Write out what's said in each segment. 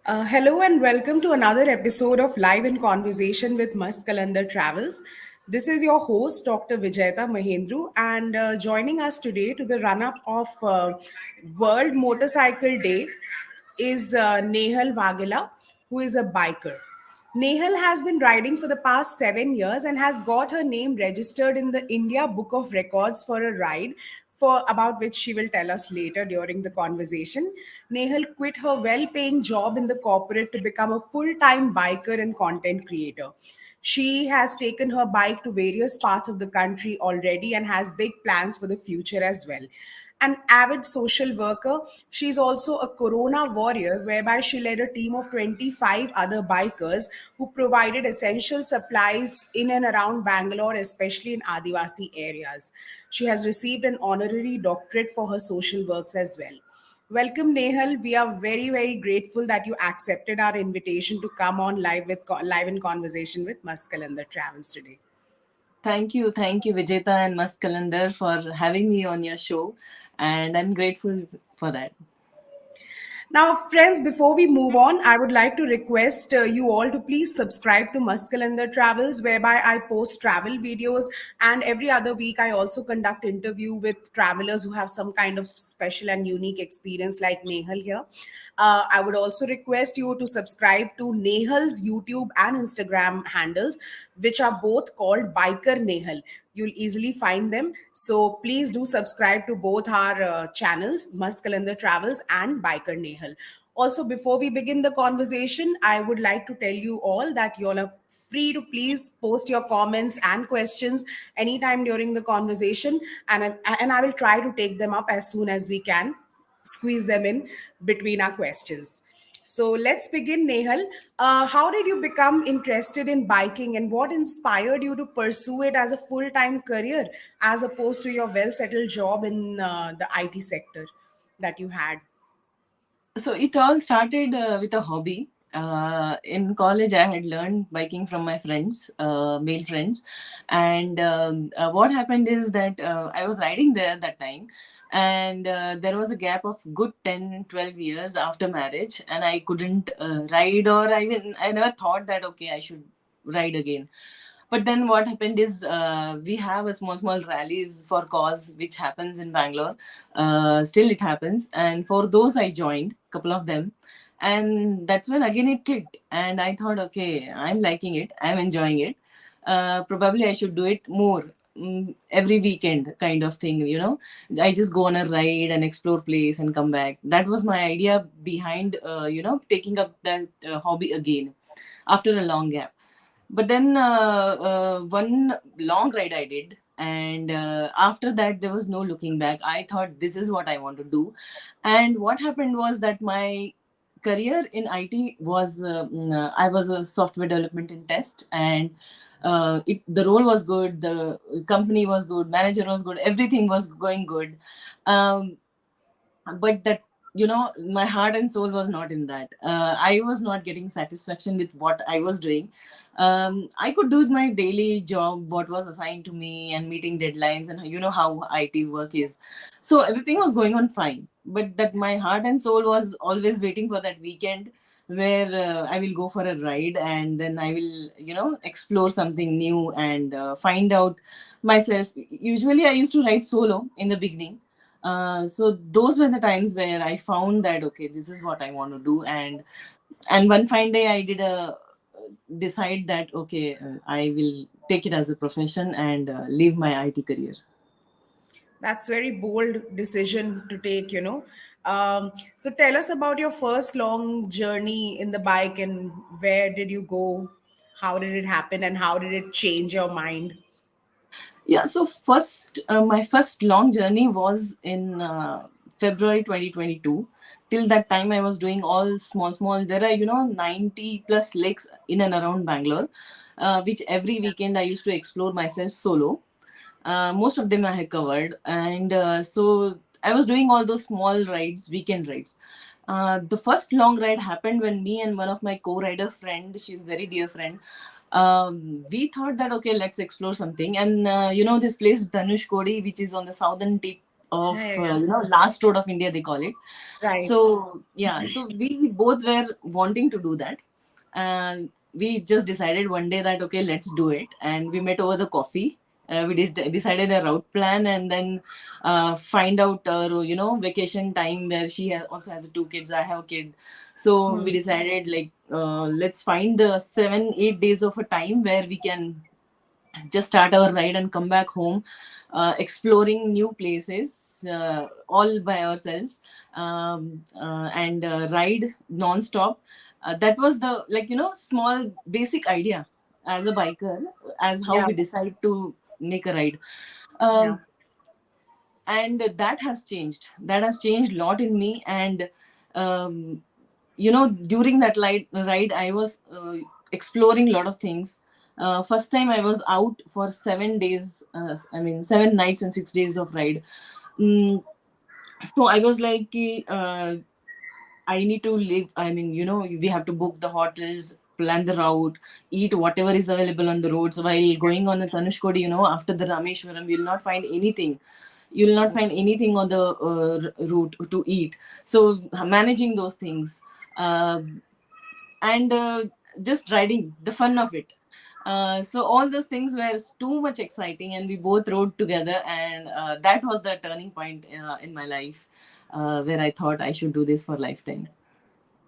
Hello and welcome to another episode of Live in Conversation with Mast Qalandar Travels. This is your host, Dr. Vijayata Mahendru, and joining us today to the run up of World Motorcycle Day is Nehal Vagela, who is a biker. Nehal has been riding for the past 7 years and has got her name registered in the India Book of Records for a ride for about which she will tell us later during the conversation. Nehal quit her well-paying job in the corporate to become a full-time biker and content creator. She has taken her bike to various parts of the country already and has big plans for the future as well. An avid social worker, she's also a corona warrior, whereby she led a team of 25 other bikers who provided essential supplies in and around Bangalore, especially in Adivasi areas. She has received an honorary doctorate for her social works as well. Welcome, Nehal. We are very, very grateful that you accepted our invitation to come on live in conversation with Mast Qalandar Travels today. Thank you, Vijeta and Mast Qalandar for having me on your show, and I'm grateful for that. Now, friends, before we move on, I would like to request you all to please subscribe to Mast Qalandar Travels, whereby I post travel videos, and every other week I also conduct interview with travelers who have some kind of special and unique experience, like Nehal here. I would also request you to subscribe to Nehal's YouTube and Instagram handles, which are both called Biker Nehal. You'll easily find them. So please do subscribe to both our channels, Mast Qalandar Travels and Biker Nehal. Also, before we begin the conversation, I would like to tell you all that you all are free to please post your comments and questions anytime during the conversation, and I will try to take them up as soon as we can squeeze them in between our questions. So let's begin, Nehal. How did you become interested in biking and what inspired you to pursue it as a full time career as opposed to your well settled job in the IT sector that you had? So it all started with a hobby. In college, I had learned biking from my friends, male friends, and what happened is that I was riding there that time, and there was a gap of good 10, 12 years after marriage, and I couldn't ride, or I never thought that okay, I should ride again. But then what happened is we have a small rallies for cause which happens in Bangalore. Still it happens, and for those I joined couple of them, and that's when again it clicked, and I thought okay, I'm liking it, I'm enjoying it. Probably I should do it more. Every weekend kind of thing, I just go on a ride and explore place and come back. That was my idea behind taking up that hobby again after a long gap. But then one long ride I did, and after that there was no looking back. I thought this is what I want to do. And what happened was that my career in IT was I was a software development and test, and the role was good, the company was good, manager was good, everything was going good. um, but that, my heart and soul was not in that. I was not getting satisfaction with what I was doing. I could do my daily job, what was assigned to me, and meeting deadlines, and you know how IT work is. So everything was going on fine, but that my heart and soul was always waiting for that weekend where I will go for a ride, and then I will, explore something new and find out myself. Usually I used to ride solo in the beginning. So those were the times where I found that okay, this is what I want to do. And one fine day I did a decide that okay, I will take it as a profession and leave my IT career. That's very bold decision to take, you know. So tell us about your first long journey in the bike and where did you go? How did it happen and how did it change your mind? Yeah, so first, my first long journey was in February 2022. Till that time, I was doing all small. There are, 90 plus lakes in and around Bangalore, which every weekend I used to explore myself solo. Most of them I had covered. And so I was doing all those small rides, weekend rides. The first long ride happened when me and one of my co-rider friend, she's very dear friend, we thought that okay, let's explore something. And this place Dhanush Kodi, which is on the southern tip of Yeah, yeah, yeah. last road of India, they call it. Right. So yeah, so we both were wanting to do that, and we just decided one day that okay, let's do it, and we met over the coffee. Decided a route plan, and then find out our vacation time, where she also has two kids, I have a kid. So we Hmm. decided like, let's find the 7-8 days of a time where we can just start our ride and come back home, exploring new places, all by ourselves, and ride non-stop. That was the, like, small basic idea as a biker, as how Yeah, we decide to make a ride. yeah. um, and that has changed a lot in me. And during that ride, I was exploring a lot of things. First time I was out for 7 days, 7 nights and 6 days of ride. mm, so I was like, I need to live. I mean, we have to book the hotels, plan the route, eat whatever is available on the roads. While going on the Tanushkodi, after the Rameshwaram, you'll not find anything. You'll not find anything on the route to eat. So managing those things, uh, and just riding, the fun of it. So all those things were too much exciting, and we both rode together, and that was the turning point in my life, where I thought I should do this for lifetime.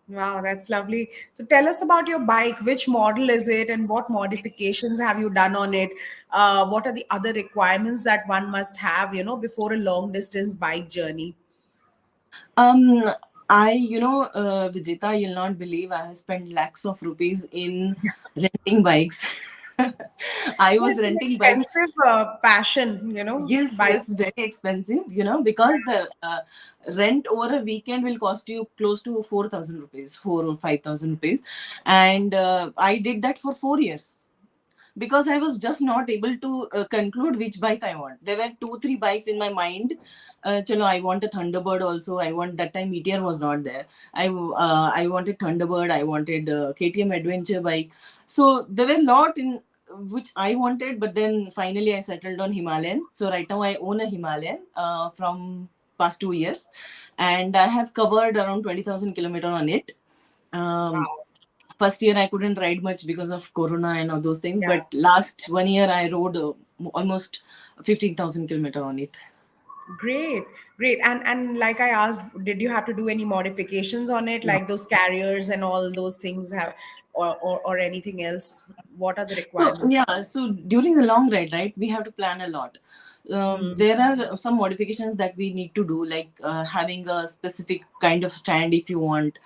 Wow, that's lovely. So tell us about your bike. Which model is it, and what modifications have you done on it? What are the other requirements that one must have, before a long distance bike journey? Um, Vijita, you'll not believe I have spent lakhs of rupees in renting bikes. I Yeah, was it's an renting bikes. expensive passion, Yes, bike. yes, very expensive, because the rent over a weekend will cost you close to 4,000 rupees, 4 or 5,000 rupees. And I did that for 4 years, because I was just not able to conclude which bike I want. There were two, three bikes in my mind. Chalo, I want a Thunderbird also. I want, that time Meteor was not there. I wanted Thunderbird. I wanted KTM adventure bike. So there were a lot in which I wanted, but then finally I settled on Himalayan. So right now I own a Himalayan from past 2 years, and I have covered around 20,000 kilometer on it. Um, Wow. First year I couldn't ride much because of Corona and all those things, Yeah. but last 1 year I rode almost 15,000 kilometer on it. Great, great. And like I asked, did you have to do any modifications on it, No. like those carriers and all those things have, or anything else? What are the So requirements? yeah, so during the long ride, right, we have to plan a lot. Hmm. There are some modifications that we need to do, like having a specific kind of stand if you want,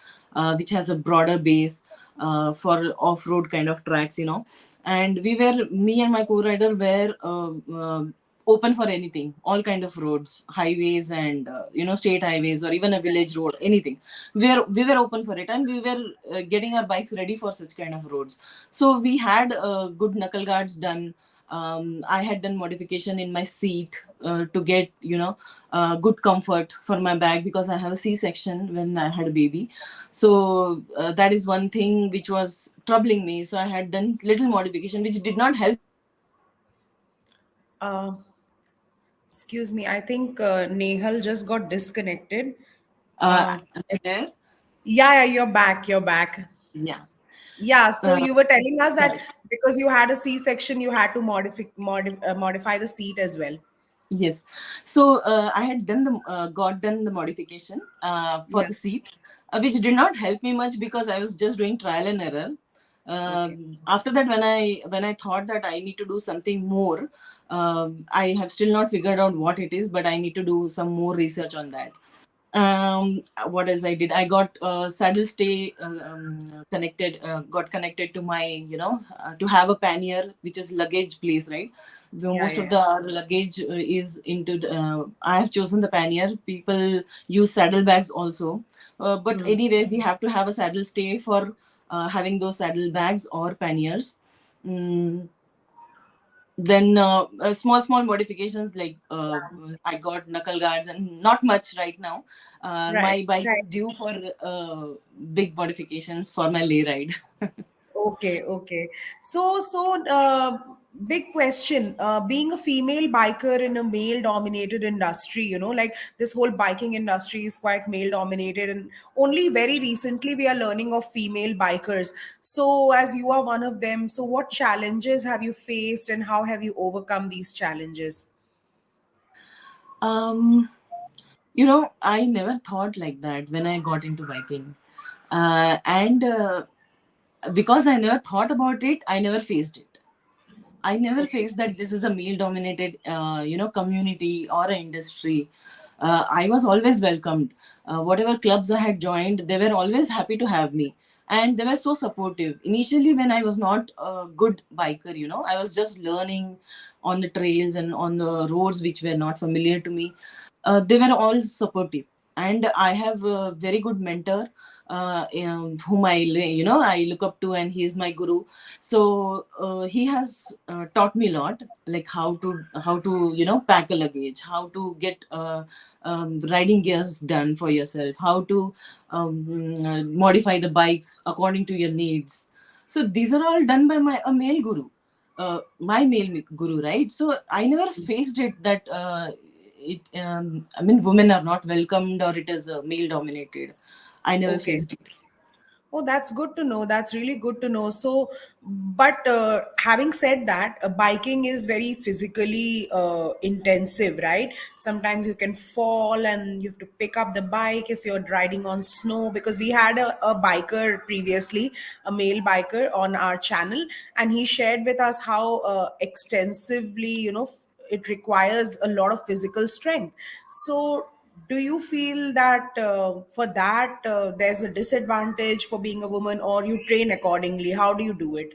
which has a broader base for off-road kind of tracks, And me and my co-rider were open for anything, all kind of roads, highways, and state highways, or even a village road, anything. We were open for it, and we were getting our bikes ready for such kind of roads. So we had good knuckle guards done. I had done modification in my seat to get good comfort for my back, because I have a C-section when I had a baby. So that is one thing which was troubling me. So I had done little modification, which did not help me much, but then Uh, Excuse me, I think Nehal just got disconnected. Uh, am I there? yeah, yeah, you're back. You're back. Yeah. Yeah, so Uh, you were telling us that right. because you had a C-section, you had to modify the seat as well. Yes. So I had got done the modification for Yeah. the seat, which did not help me much, because I was just doing trial and error. Okay. After that, when I thought that I need to do something more, I have still not figured out what it is, but I need to do some more research on that. What else I did? I got saddle stay connected, got connected to my, to have a pannier, which is luggage place, right? Yeah, Most yeah, of yeah. the luggage is into I have chosen the pannier. People use saddle bags also, but Hmm. anyway, we have to have a saddle stay for having those saddle bags or panniers. Mm, then small modifications, like I got knuckle guards, and not much right now. Right, My bike right. is due for big modifications for my lay ride. Okay, okay. So, big question. Being a female biker in a male dominated industry, like this whole biking industry is quite male dominated, and only very recently we are learning of female bikers. So, as you are one of them, so what challenges have you faced and how have you overcome these challenges? Um, I never thought like that when I got into biking. And because I never thought about it, I never faced it. I never Okay. faced that this is a male dominated, community or an industry. I was always welcomed. Whatever clubs I had joined, they were always happy to have me. And they were so supportive. Initially, when I was not a good biker, I was just learning on the trails and on the roads which were not familiar to me. They were all supportive. And I have a very good mentor, whom I look up to, and he is my guru. So he has taught me a lot, like how to pack a luggage, how to get riding gears done for yourself, how to modify the bikes according to your needs. So these are all done by my a male guru, my male guru, right? So I never faced it that I mean, women are not welcomed or it is male dominated. I never Okay. faced it. Oh, that's good to know. That's really good to know. So, but having said that, biking is very physically intensive, right? Sometimes you can fall and you have to pick up the bike if you're riding on snow. Because we had a biker previously, a male biker on our channel, and he shared with us how extensively, it requires a lot of physical strength. So, do you feel that for that there's a disadvantage for being a woman, or you train accordingly? How do you do it?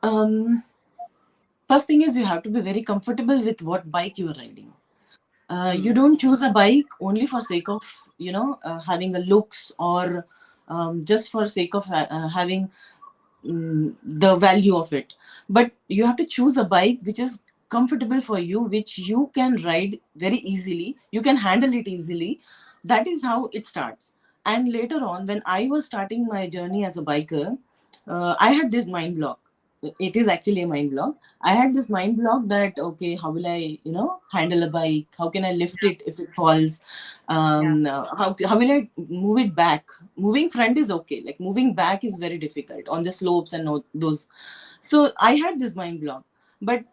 Um, First thing is you have to be very comfortable with what bike you're riding. You don't choose a bike only for sake of having a looks, or just for sake of having the value of it. But you have to choose a bike which is comfortable for you, which you can ride very easily, you can handle it easily. That is how it starts. And later on, when I was starting my journey as a biker, I had this mind block. It is actually a mind block. I had this mind block that, okay, how will I handle a bike, how can I lift it if it falls, Yeah. how will I move it back. Moving front is okay, like moving back is very difficult on the slopes and those. So I had this mind block. But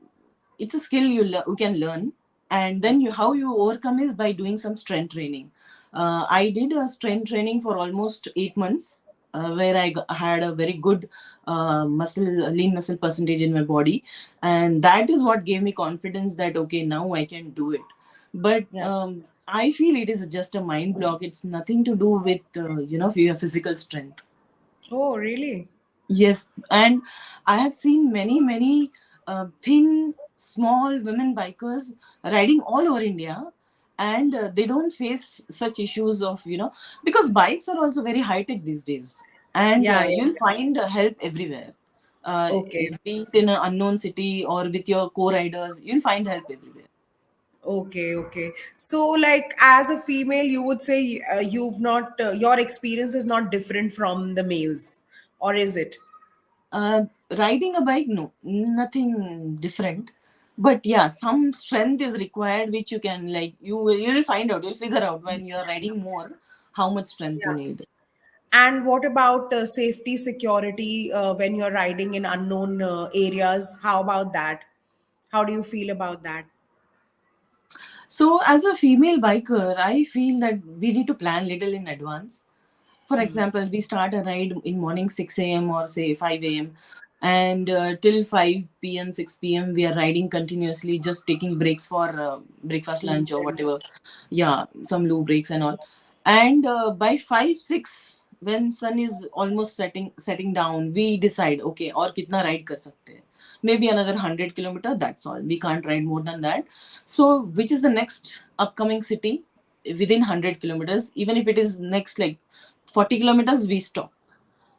it's a skill you can learn. And then how you overcome is by doing some strength training. I did a strength training for almost 8 months, where had a very good muscle lean muscle percentage in my body. And that is what gave me confidence that, okay, now I can do it. But Yeah. I feel it is just a mind block. It's nothing to do with your physical strength. Oh, really? Yes, and I have seen many, many thin, small women bikers riding all over India, and they don't face such issues of, because bikes are also very high tech these days, and Yeah, you'll yeah. find help everywhere. Okay. Be it in an unknown city or with your co-riders, you'll find help everywhere. Okay, okay. So, like, as a female, you would say you've not, your experience is not different from the males, or is it? Riding a bike, no, nothing different. But yeah, some strength is required, which you can, like, you'll find out, you'll figure out when you're riding more how much strength you Yeah. need. And what about safety, security when you're riding in unknown areas? How about that? How do you feel about that? So as a female biker, I feel that we need to plan little in advance. For example, we start a ride in morning 6 a.m. or say 5 a.m. and till 5 p.m., 6 p.m. we are riding continuously, just taking breaks for breakfast, Food lunch, or and whatever. Yeah, some low breaks and all. And by 5, 6, when sun is almost setting down, we decide, okay, or kitna ride kar sakte hain. Maybe another 100 kilometer, that's all. We can't ride more than that. So which is the next upcoming city within 100 kilometers? Even if it is next, like 40 kilometers, we stop.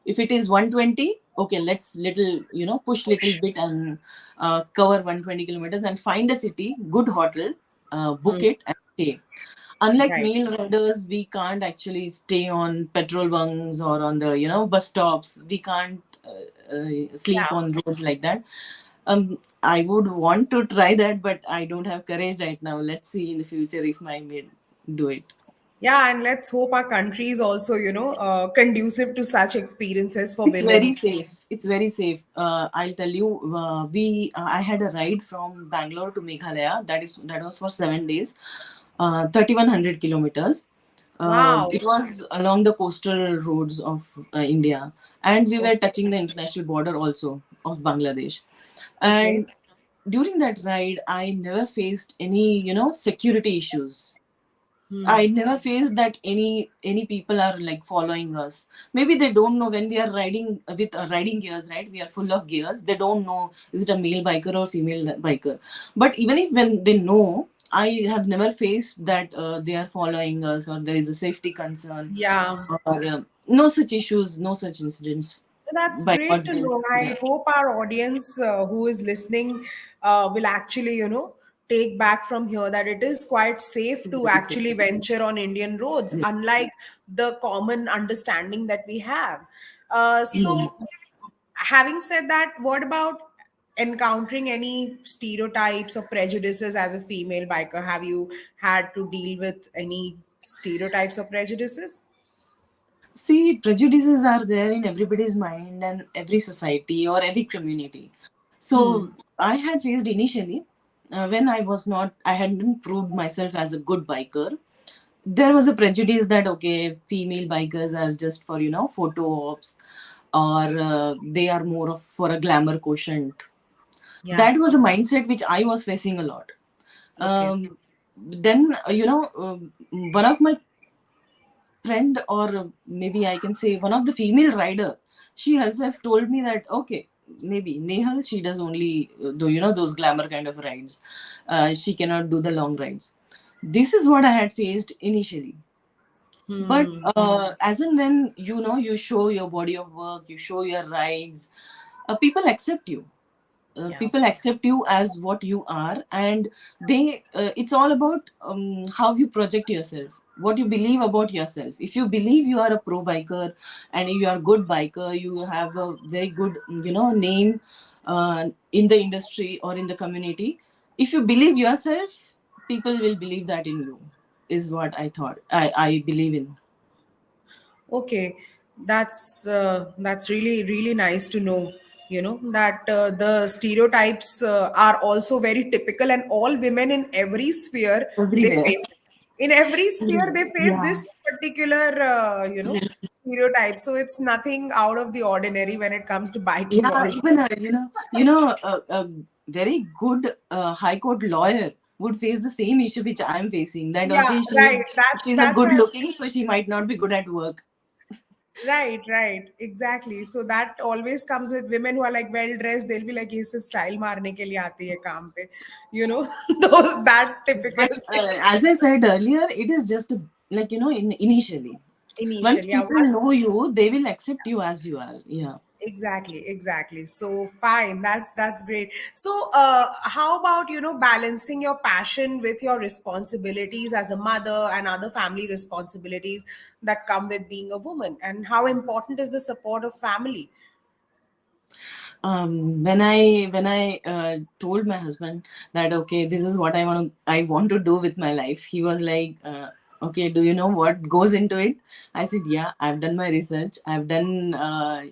If it is 120, okay, let's little push little push. bit and cover 120 kilometers and find a city, good hotel, book Hmm. it and stay. Unlike Right. male riders, we can't actually stay on petrol bunks or on the bus stops. We can't sleep Yeah. on roads like that. I would want to try that, but I don't have courage right now. Let's see in the future if I may do it. Yeah, and let's hope our country is also, conducive to such experiences for It's very women. safe. It's very safe. I'll tell you. We I had a ride from Bangalore to Meghalaya. That was for 7 days, 3,100 kilometers. Wow. It was along the coastal roads of India, and we were Okay. touching the international border also of Bangladesh. Okay. And during that ride, I never faced any security issues. I never faced that any people are like following us. Maybe they don't know when we are riding with riding gears, right? We are full of gears. They don't know is it a male biker or female biker. But even if when they know, I have never faced that they are following us or there is a safety concern Yeah. or no such issues, no such incidents. That's By great God's to know. grace, yeah, I hope our audience who is listening will actually, take back from here that it is quite safe it's to very safe. actually venture on Indian roads, Yeah. unlike the common understanding that we have. Mm. So, having said that, what about encountering any stereotypes or prejudices as a female biker? Have you had to deal with any stereotypes or prejudices? See, prejudices are there in everybody's mind and every society or every community. Hmm. So I had faced initially when I hadn't proved myself as a good biker. There was a prejudice that okay, female bikers are just for photo ops, or they are more of for a glamour quotient. Yeah. That was a mindset which I was facing a lot. Okay. Then one of my friend, or maybe I can say one of the female rider, she herself told me that okay, maybe Nehal, she does only those glamour kind of rides. She cannot do the long rides. This is what I had faced initially. But Hmm. as and when you show your body of work, you show your rides, people accept you. Yeah. People accept you as what you are, and they it's all about how you project yourself, what you believe about yourself. If you believe you are a pro biker and you are a good biker, you have a very good name in the industry or in the community. If you believe yourself, people will believe that in you, is what I believe in. Okay, that's really really nice to know. You know that the stereotypes are also very typical, and all women in every sphere they Everywhere. face it. In every sphere they face Yeah. this particular stereotype. So it's nothing out of the ordinary when it comes to biking Yeah, also. even a very good high court lawyer would face the same issue which I'm facing. That Yeah, okay, right. That's she's a that's good why. looking, so she might not be good at work. Right, right, exactly. So that always comes with women who are like well dressed. They'll be like, "ये सिर्फ style मारने के लिए आती है काम पे," you know, those that typical But thing. as I said earlier, it is just like initially. Once Initially. Yeah, people once know you, they will accept you as you are. Yeah. exactly, exactly. So fine, that's great. So how about balancing your passion with your responsibilities as a mother and other family responsibilities that come with being a woman, and how important is the support of family? When I told my husband that okay, this is what I want to do with my life, he was like okay, do you know what goes into it? I said yeah, I've done my research, I've done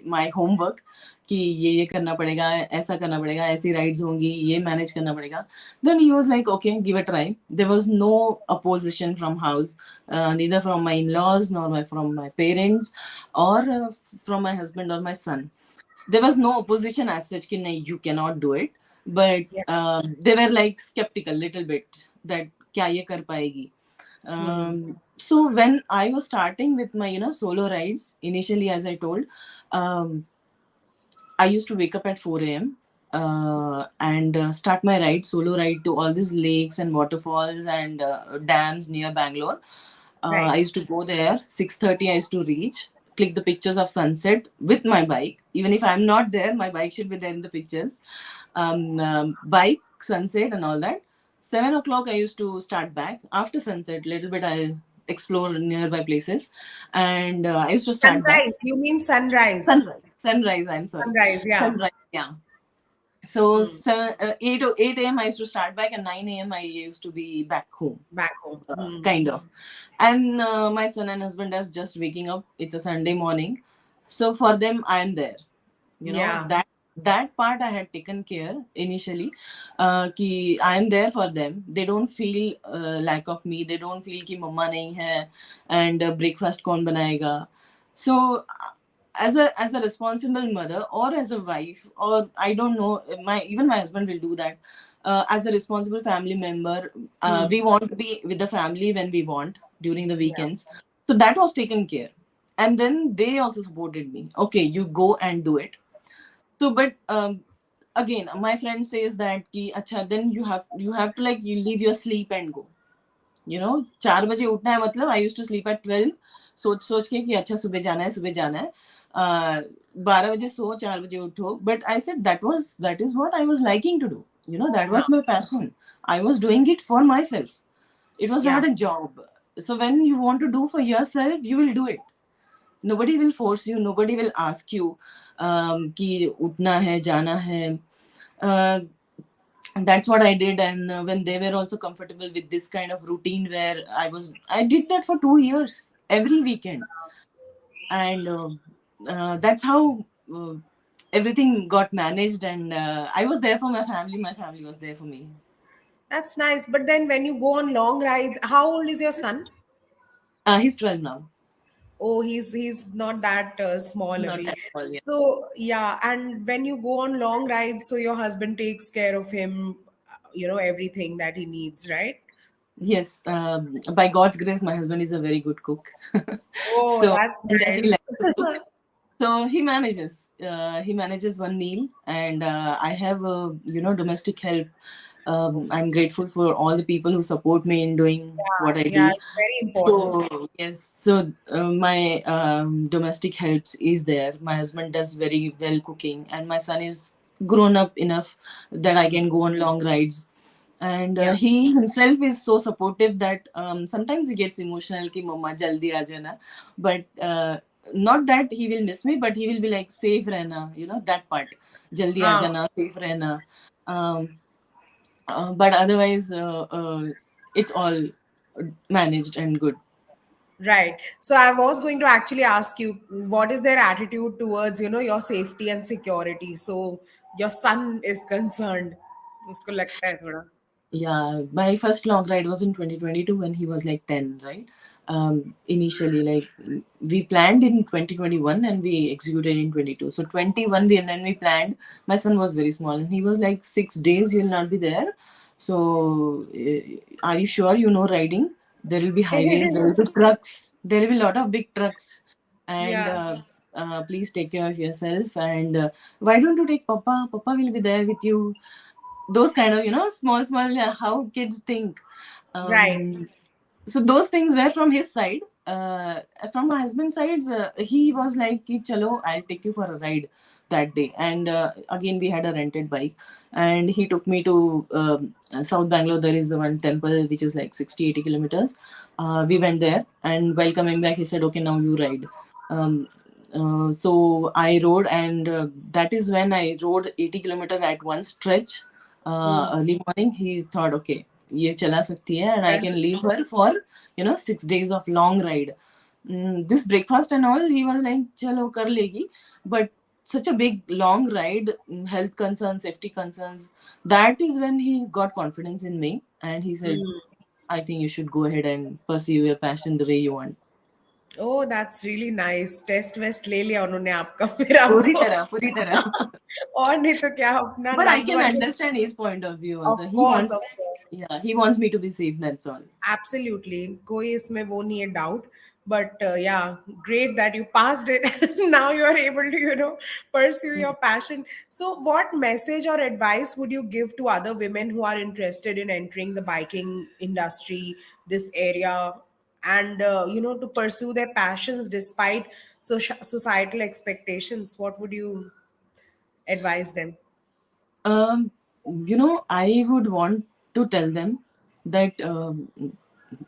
my homework कि ये करना पड़ेगा, ऐसा करना पड़ेगा, ऐसी rides होंगी, ये मैनेज करना पड़ेगा. Then he was like okay, give a try. There was no opposition from house, neither from my in-laws nor from my parents, or from my husband or my son. There was no opposition as such कि नहीं, you cannot do it, but Yeah. they were like skeptical little bit that क्या ये कर पाएगी. Hmm. So when I was starting with my solo rides initially, as I told, um, I used to wake up at 4 a.m. And start my ride, solo ride to all these lakes and waterfalls and dams near Bangalore. I Right. used to go there 6:30. I used to reach, click the pictures of sunset with my bike. Even if I'm not there, my bike should be there in the pictures. Bike, sunset, and all that. 7 o'clock, I used to start back. After sunset, little bit I'll explore nearby places, and I used to start back. Sunrise. You mean sunrise? Sunrise. I'm sorry. Sunrise. Yeah. Sunrise. Yeah. So Hmm. 8 a.m. I used to start back, and 9 a.m. I used to be back home, Back home. Hmm. kind of. And my son and husband are just waking up. It's a Sunday morning, so for them I am there. Yeah. That part I had taken care initially. Ki I am there for them. They don't feel lack of me. They don't feel ki mama nahi hai, and breakfast kaun banayega. So as a responsible mother, or as a wife, or I don't know, my even my husband will do that. As a responsible family member, Hmm. we want to be with the family when we want during the Yeah. weekends. So that was taken care, and then they also supported me. Okay, you go and do it. So but again my friend says that ki acha, then you have to like you leave your sleep and go. 4 बजे उठना है, मतलब आई use to sleep at 12, सोच सोच के कि अच्छा सुबह जाना है 12 बजे सो 4 बजे उठो. But I said that is what I was liking to do. That Huh. was my passion. I was doing it for myself. It was Yeah. not a job. So when you want to do for yourself, you will do it. Nobody will force you, nobody will ask you कि उठना है जाना है. uh, that's what I did. And when they were also comfortable with this kind of routine, where I did that for 2 years every weekend. And that's how everything got managed. And I was there for my family was there for me. That's nice. But then when you go on long rides, how old is your son? He's 12 now. Oh, he's not that small, Not Abhi. at all, yeah. So yeah, and when you go on long rides, so your husband takes care of him, everything that he needs, right? Yes, by God's grace, my husband is a very good cook. Oh, So, that's and he nice. likes to cook. So he manages. He manages one meal, and I have domestic help. I'm grateful for all the people who support me in doing what I Yeah, do. it's very important. So yes, so my domestic helps is there. My husband does very well cooking, and my son is grown up enough that I can go on long rides. And Yeah, he himself is so supportive that sometimes he gets emotional ki mama jaldi aa jana. But not that he will miss me, but he will be like safe rehna, that part. Jaldi aa huh, jana, safe rehna. um, but otherwise it's all managed and good. right. So I was going to actually ask you, what is their attitude towards, your safety and security? So your son is concerned. उसको लगता है थोड़ा. Yeah, my first long ride was in 2022 when he was like 10, right? Initially, like we planned in 2021 and we executed in 22. So 21, when we planned, my son was very small and he was like 6 days, you'll not be there. So, are you sure you know riding? There will be highways, there will be trucks, there will be a lot of big trucks. And Yeah, please take care of yourself. And why don't you take Papa? Papa will be there with you. Those kind of small how kids think. right. So those things were from his side. From my husband's side, he was like "Ki, chalo, I'll take you for a ride that day." And again we had a rented bike, and he took me to South Bangalore. There is the one temple which is like 60-80 kilometers. We went there, and while coming back he said, okay, now you ride. So I rode, and that is when I rode 80 kilometers at one stretch. Hmm. Early morning, he thought, okay, ये चला सकती है, and I That's can leave her for 6 days of long ride. This breakfast and all, he was like, चलो कर लेगी, but such a big long ride, health concerns, safety concerns. That is when he got confidence in me, and he said, I think you should go ahead and pursue your passion the way you want. Oh, that's really nice. Test वेस्ट ले लिया उन्होंने आपका फिर पूरी आपको. तरह, पूरी तरह. और नहीं तो क्या अपना But I नाइट can वाले. understand his point of view Of also. course, of course. Yeah, he wants me to be safe. That's all. Absolutely. कोई इसमें वो नहीं है doubt. But yeah, great that you passed it. Now you are able to, pursue your passion. So, what message or advice would you give to other women who are interested in entering the biking industry, this area, and, to pursue their passions despite societal expectations? What would you advise them? Um, I would want to tell them that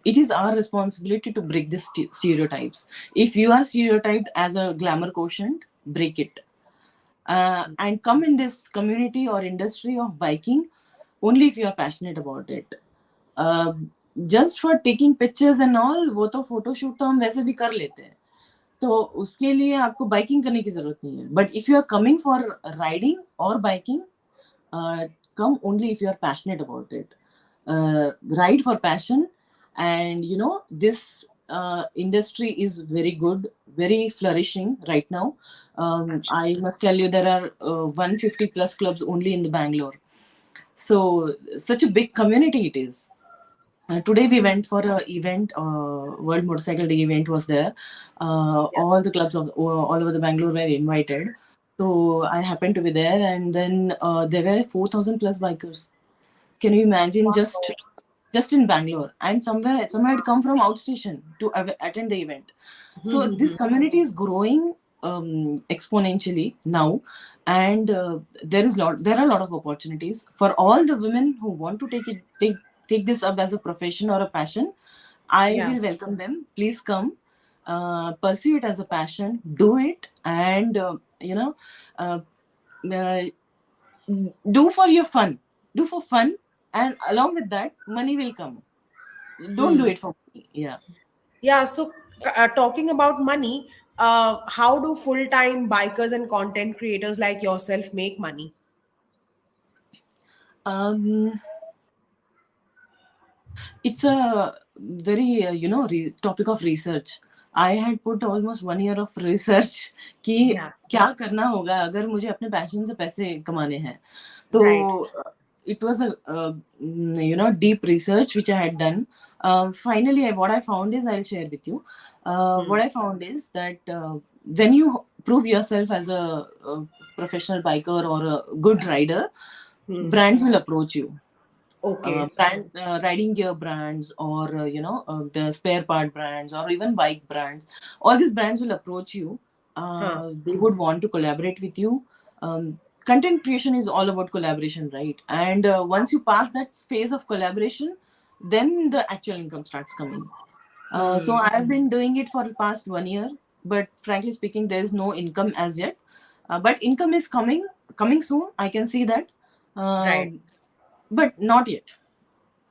it is our responsibility to break the stereotypes. If you are stereotyped as a glamour quotient, break it. and come in this community or industry of biking only if you are passionate about it. uh, just for taking pictures and all, वो तो photoshoot तो हम वैसे भी कर लेते हैं, तो उसके लिए आपको बाइकिंग करने की जरूरत नहीं है. But if you are coming for riding और biking, come only if you are passionate about it. Ride for passion. And this industry is very good, very flourishing right now. I must tell you, there are 150 plus clubs only in the Bangalore. So such a big community it is. Today we went for a event, World Motorcycle Day event was there. All the clubs of all over the Bangalore were invited. So I happened to be there, and then there were 4,000 plus bikers. Can you imagine, just in Bangalore, and some had come from outstation to attend the event. So this community is growing exponentially now, and there are a lot of opportunities for all the women who want to take this up as a profession or a passion. I Yeah. will welcome them. Please come, pursue it as a passion, do it, and uh, uh, do for your fun, do for fun, and along with that, money will come. Don't do it for money. Yeah. Yeah, so talking about money, how do full-time bikers and content creators like yourself make money? um it's a very topic of research. I had put almost 1 year of research कि Yeah, क्या करना होगा अगर मुझे अपने passion से पैसे कमाने हैं. तो right. it was a deep research which I had done. Finally, what I found is, I'll share with you. What I found is that when you prove yourself as a professional biker or a good rider, brands will approach you. Okay. Riding gear brands, or the spare part brands, or even bike brands. All these brands will approach you. Huh. They would want to collaborate with you. Content creation is all about collaboration, right? And once you pass that phase of collaboration, then the actual income starts coming. So I've been doing it for the past 1 year, but frankly speaking, there is no income as yet. But income is coming soon. I can see that. Right. But not yet.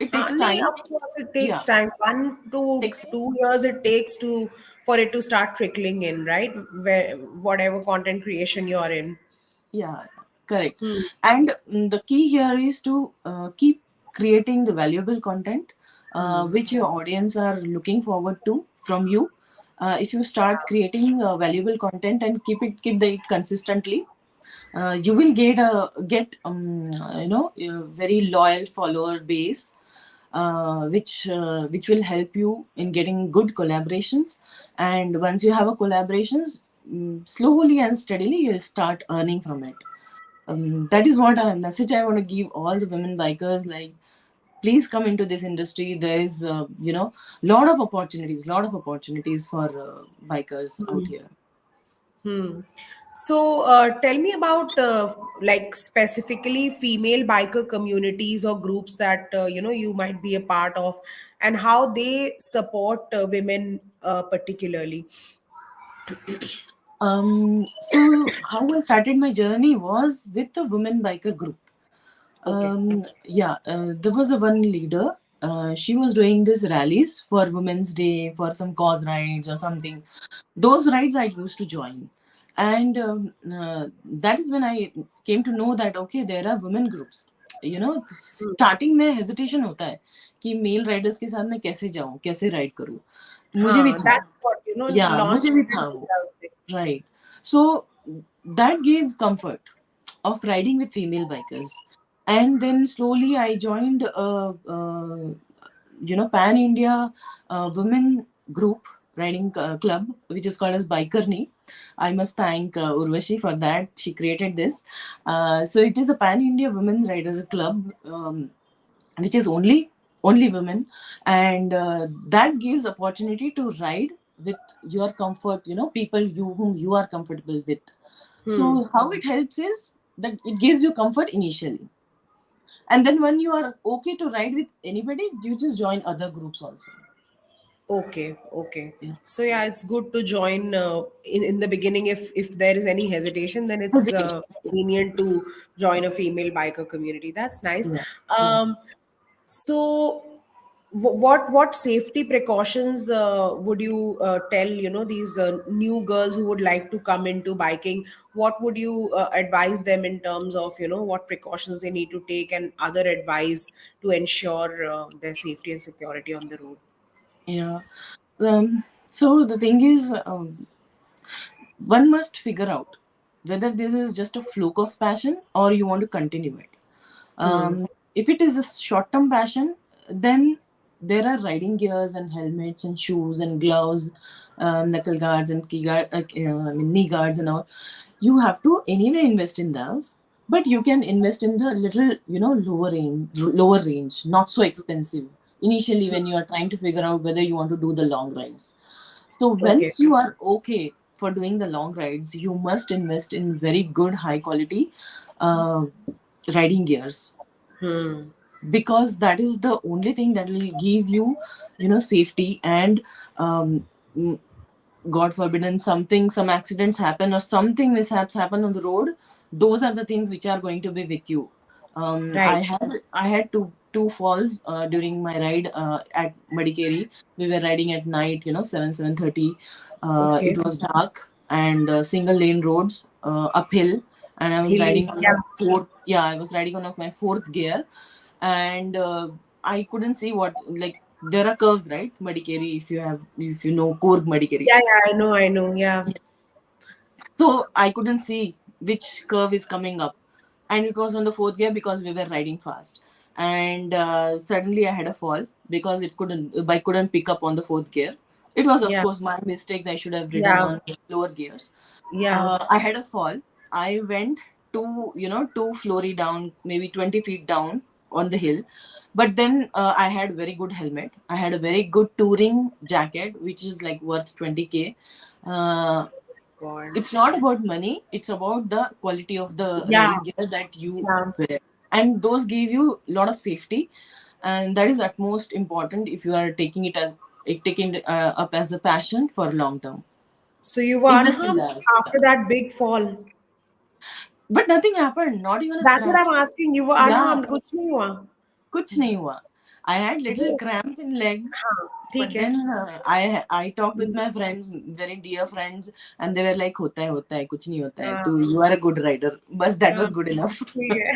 It takes time. Of course, it Yeah, takes time. 1 to takes time. 2 years it takes to for it to start trickling in, right? Where whatever content creation you're in. Yeah, correct. And the key here is to keep creating the valuable content which your audience are looking forward to from you. If you start creating valuable content and keep it consistently, you will get a very loyal follower base, which will help you in getting good collaborations. And once you have a collaborations, slowly and steadily you'll start earning from it. That is what a message I want to give all the women bikers. Like, please come into this industry. There is lot of opportunities for bikers out here. So, tell me about like specifically female biker communities or groups that you might be a part of, and how they support women particularly. So how I started my journey was with the women biker group. Okay. There was a one leader. She was doing this rallies for Women's Day, for some cause rides or something. Those rides I used to join, and that is when I came to know that okay, there are women groups. Starting में hesitation होता है कि mail Riders के साथ मैं कैसे जाऊं, कैसे राइड करूं. मुझे भी था. That's what Yeah, launched मुझे भी था वो. Right. So that gave comfort of riding with female bikers. And then slowly I joined pan India women group riding club, which is called as Bikerni. I must thank Urvashi for that. She created this. So it is a pan India women rider club, which is only women, and that gives opportunity to ride with your comfort, people whom you are comfortable with. So how it helps is that it gives you comfort initially, and then when you are okay to ride with anybody, you just join other groups also. Okay, okay. Yeah. So yeah, it's good to join in the beginning. If there is any hesitation, then it's Hesitation. convenient to join a female biker community. That's nice. Yeah. Yeah. Um, so what safety precautions would you tell, these new girls who would like to come into biking? What would you advise them in terms of, what precautions they need to take and other advice to ensure their safety and security on the road? Yeah. So the thing is, one must figure out whether this is just a fluke of passion or you want to continue it. Hmm. If it is a short term passion, then there are riding gears and helmets and shoes and gloves, knuckle guards and I mean, knee guards and all. You have to anyway invest in those, but you can invest in the little, lower range, not so expensive initially when you are trying to figure out whether you want to do the long rides. So Okay. once you are okay for doing the long rides, you must invest in very good, high quality uh, riding gears, Hmm. because that is the only thing that will give you, safety and um, God forbidden something, some accidents happen or something mishaps happen on the road, those are the things which are going to be with you. Right. I had two falls during my ride at Madikeri. We were riding at night, 7:30. It Okay. was dark and single lane roads, uphill, and I was Hilly. riding on my Yeah. fourth. Yeah, I was riding on of my fourth gear, and I couldn't see what, like, there are curves, right? Madikeri, if you know Korg Madikeri. Yeah. Yeah. I know. I know. Yeah. So I couldn't see which curve is coming up. And it was on the fourth gear because we were riding fast. And suddenly I had a fall because the bike couldn't pick up on the fourth gear. It was, of Yeah. course, my mistake. I should have ridden Yeah. on lower gears. Yeah. I had a fall. I went two flory down, maybe 20 feet down on the hill. But then I had very good helmet. I had a very good touring jacket, which is like worth 20K. Uh, God. it's not about money, it's about the quality of the Yeah. riding gear that you Yeah. wear, and those give you a lot of safety, and that is utmost important if you are taking up as a passion for long term. So you were Invest in unharmed that. after that big fall. But nothing happened, not even a That's what scratch. I'm asking. You were Yeah, unharmed. कुछ नहीं हुआ. कुछ नहीं हुआ. I had little वो cramp in leg, हाँ ठीक but है. then I talked with my friends, very dear friends, and they were like, होता है कुछ नहीं होता है, हाँ तू you are a good rider. Bas that हाँ was good enough. ठीक है.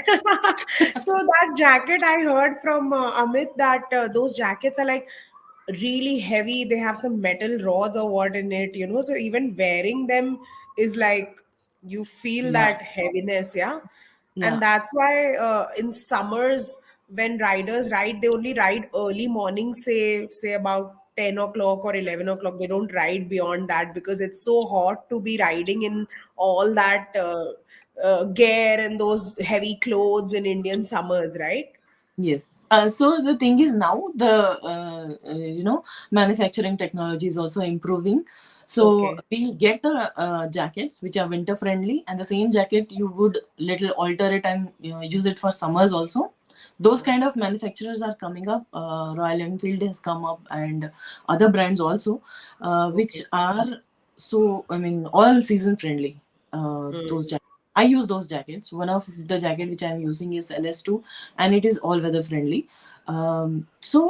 So that jacket I heard from Amit that those jackets are like really heavy. They have some metal rods or what in it, So even wearing them is like you feel Yeah. that heaviness, yeah. Yeah. And that's why in summers when riders ride, they only ride early morning, say about 10 o'clock or 11 o'clock. They don't ride beyond that because it's so hot to be riding in all that gear and those heavy clothes in Indian summers, right? Yes. So the thing is now the manufacturing technology is also improving. So Okay. we get the jackets which are winter friendly, and the same jacket you would little alter it and use it for summers also. Those kind of manufacturers are coming up. Royal Enfield has come up, and other brands also, which Okay. are, so I mean, all season friendly. Those Hmm. jackets. I use those jackets. One of the jacket which I'm using is LS2, and it is all weather friendly. So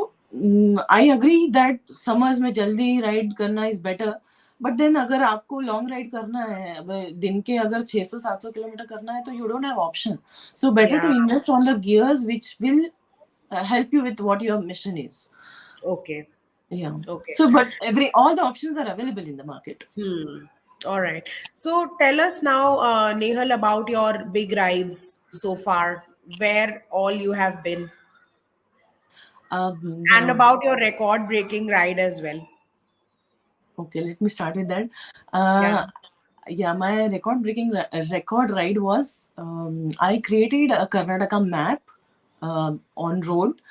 I agree that summers में जल्दी ride करना is better. But then अगर आपको long ride करना है, अब दिन के अगर 600-700 किलोमीटर करना है, तो you don't have option. So better Yeah. To invest on the gears which will help you with what your mission is. Okay. Yeah. Okay. So, but all the options are available in the market. Hmm. All right. So tell us now, Nehal, about your big rides so far, where all you have been, and The about your record-breaking ride as well. Okay, let me start with that. Yeah. Uh, yeah, my record ride was, I created a Karnataka map on road,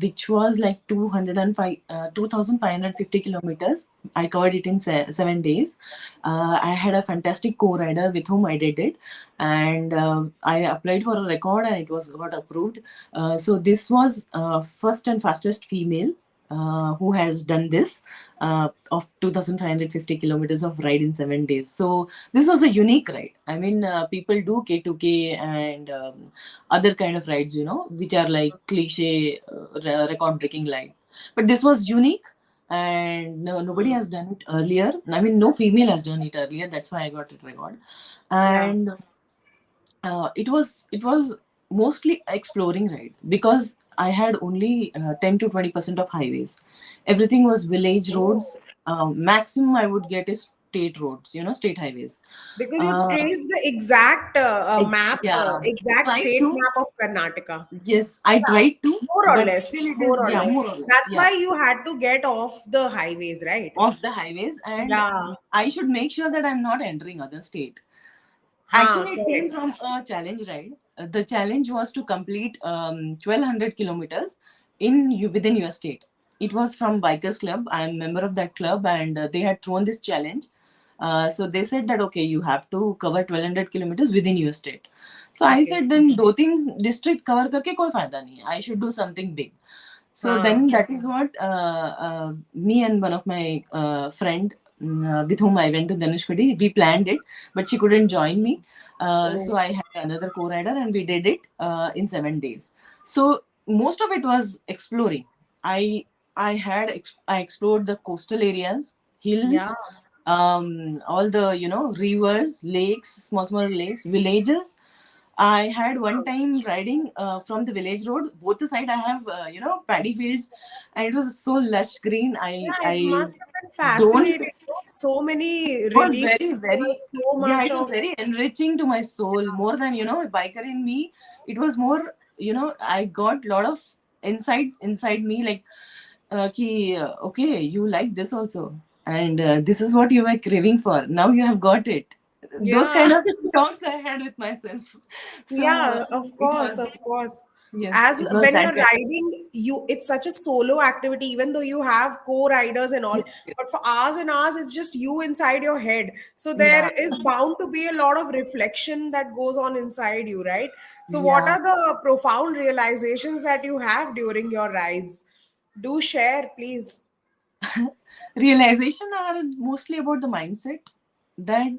which was like 2,550 kilometers. I covered it in 7 days. I had a fantastic co-rider with whom I did it, and I applied for a record and it was got approved. So this was first and fastest female. who has done this of 2,550 kilometers of ride in 7 days. So this was a unique ride. I mean, people do K2K and other kind of rides, which are like cliche record breaking ride. But this was unique, and no, nobody has done it earlier. I mean, no female has done it earlier. That's why I got it record. Yeah. And it was mostly exploring ride because I had only 10 to 20% of highways. Everything was village roads. Oh. Maximum I would get is state roads, state highways. Because you Uh, traced the exact map, yeah, exact tried state to. map of Karnataka. Yes, I Yeah, tried to, more or but less, still it more is, or yeah, less. more or less, That's yeah, why you had to get off the highways, right? off the highways, and Yeah. I should make sure that I'm not entering other state. Huh, Actually, it came correct. from a challenge ride. The challenge was to complete 1,200 kilometers within your state. It was from Bikers Club. I am a member of that club, and they had thrown this challenge. So they said that okay, you have to cover 1,200 kilometers within your state. So I Okay. said then दो तीन district cover करके कोई फायदा नहीं है. I should do something big. So Huh. then that is what me and one of my friend with whom I went to Dhanushkodi, we planned it, but she couldn't join me. Oh, So I had another co-rider and we did it in 7 days. So most of it was exploring. I I explored the coastal areas, yeah. hills, all the rivers, lakes, small lakes, villages. I had one time riding from the village road. Both the side I have paddy fields, and it was so lush green. I Yeah, it I must have been don't. fascinating. No? So many Was relief very, features, so yeah, much it was of. very enriching to my soul. More than a biker in me, it was more. I got a lot of insights inside me, like, okay, you like this also, and this is what you were craving for. Now you have got it. Those Yeah. kind of talks I had with myself. So Yeah, of it course, was, of course. yes, As it was when that you're kind. riding, it's such a solo activity, even though you have co-riders and all. Yes, yes. But for hours and hours, it's just you inside your head. So there Yeah, is bound to be a lot of reflection that goes on inside you, right? So what yeah. are the profound realizations that you have during your rides? Do share, please. Realization are mostly about the mindset that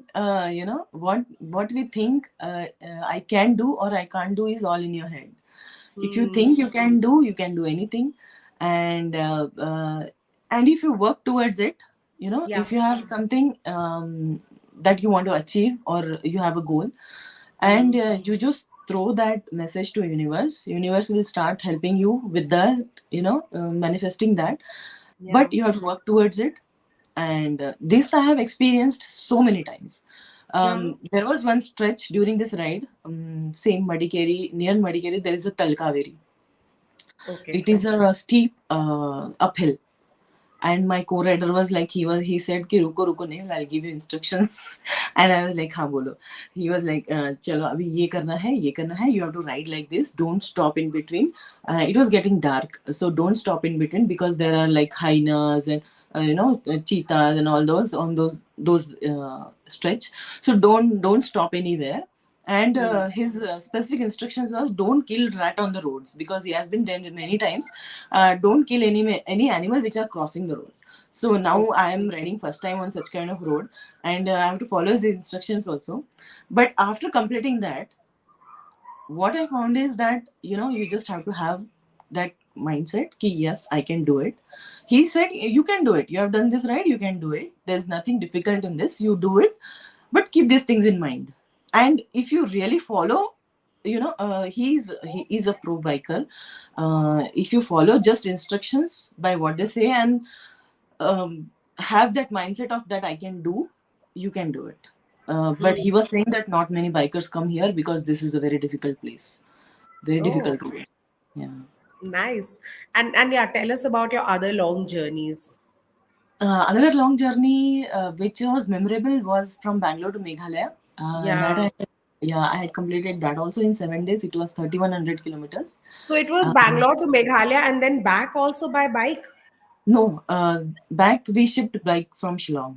what we think I can do or I can't do is all in your head. If you Hmm. think you can do anything, and if you work towards it, Yeah. if you have something that you want to achieve or you have a goal, Hmm. and you just throw that message to universe will start helping you with that, manifesting that, Yeah. but you have to work towards it. And this I have experienced so many times. Yeah. There was one stretch during this ride, same Madikeri, near Madikeri there is a Talkaveri. Okay. It is a steep uphill, and my co-rider was like, he said ki ruko nahi, I'll give you instructions. And I was like, ha bolo. He was like, chalo abhi ye karna hai, you have to ride like this, don't stop in between. It was getting dark, so don't stop in between because there are like hyenas and cheetahs and all those on those stretch. So don't stop anywhere. And Hmm. his specific instructions was don't kill rat on the roads because he has been done many times. Don't kill any animal which are crossing the roads. So now Okay. I am riding first time on such kind of road, and I have to follow his instructions also. But after completing that, what I found is that you just have to have that mindset ki yes, I can do it. He said you can do it, you have done this right, you can do it, there's nothing difficult in this, you do it, but keep these things in mind. And if you really follow, he is a pro biker. If you follow just instructions by what they say, and have that mindset of that I can do, you can do it. But he was saying that not many bikers come here because this is a very difficult place, very Oh, difficult road. Yeah. nice. And yeah, tell us about your other long journeys. Another long journey which was memorable was from Bangalore to Meghalaya. That Yeah. I had completed that also in 7 days. It was 3,100 kilometers. So it was Uh, Bangalore to Meghalaya and then back also by bike. no, back we shipped bike from Shillong.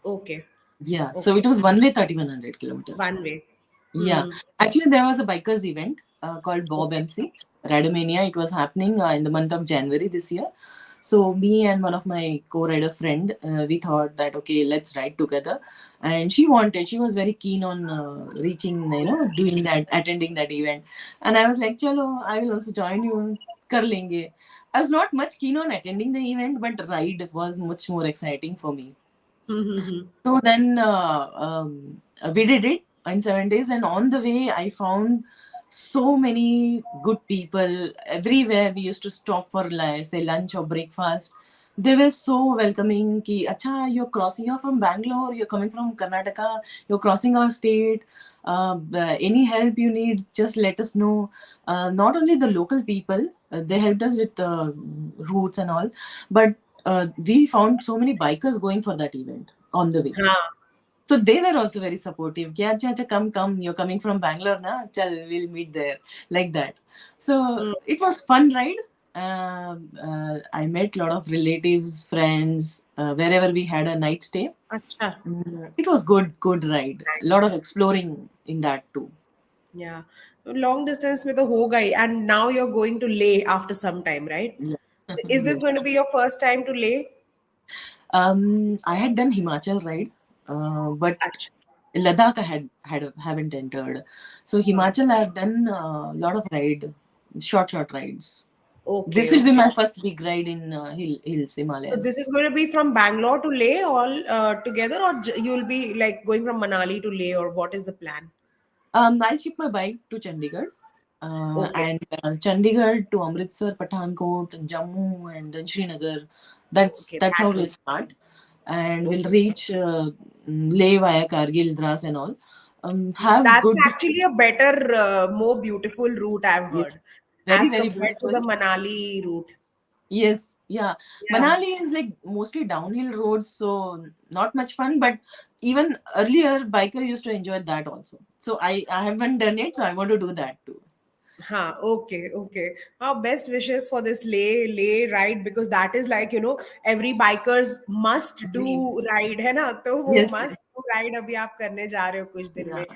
Okay. Yeah, so Okay. it was one way 3,100 kilometers. One way. Yeah, Hmm. actually, there was a bikers event called Bob Okay. MC Radomania. It was happening in the month of January this year. So me and one of my co-rider friend, we thought that okay, let's ride together. And she was very keen on reaching, doing that, attending that event. And I was like, chalo, I will also join you. Kar lenge. I was not much keen on attending the event, but ride was much more exciting for me. Mm-hmm. So then we did it in 7 days, and on the way, I found so many good people everywhere. We used to stop for like, say lunch or breakfast. They were so welcoming. Ki, Acha, you're crossing. You're from Bangalore. You're coming from Karnataka. You're crossing our state. Any help you need, just let us know. Not only the local people, they helped us with routes and all, but we found so many bikers going for that event on the way. Huh. So they were also very supportive. Kya, acha, acha, come. You're coming from Bangalore, na? Chal, we'll meet there. Like that. So Mm. it was fun ride. I met a lot of relatives, friends, wherever we had a night stay. Acha. It was good ride. A lot of exploring in that too. Yeah. Long distance with a ho guy, and now you're going to Leh after some time, right? Yeah. Is this going to Yes. be your first time to Leh? I had done Himachal ride, but Acha. Ladakh I haven't entered. So Himachal I have done a lot of ride, short rides. Okay, This will be okay. my first big ride in hills, So Himalayas. this is going to be from Bangalore to Leh all together, or you'll be like going from Manali to Leh, or what is the plan? I'll ship my bike to Chandigarh, Okay, and Chandigarh to Amritsar, Pathankot, and Jammu, and then Srinagar. okay, That's that how we'll route. start, and we'll Okay. reach Leh via Kargil, Dras, and all. Have That's good, actually a better, more beautiful route I've yes, heard, very as very compared to the beautiful. Manali route. Yes, yeah. Yeah. Manali is like mostly downhill roads, so not much fun. But even earlier, biker used to enjoy that also. So I haven't done it, so I want to do that too. Huh, okay, okay. Our best wishes for this lay ride, because that is like, every bikers must Dream. do ride, है ना? तो वो Yes, must do ride अभी आप करने जा रहे हो कुछ दिन yeah. में.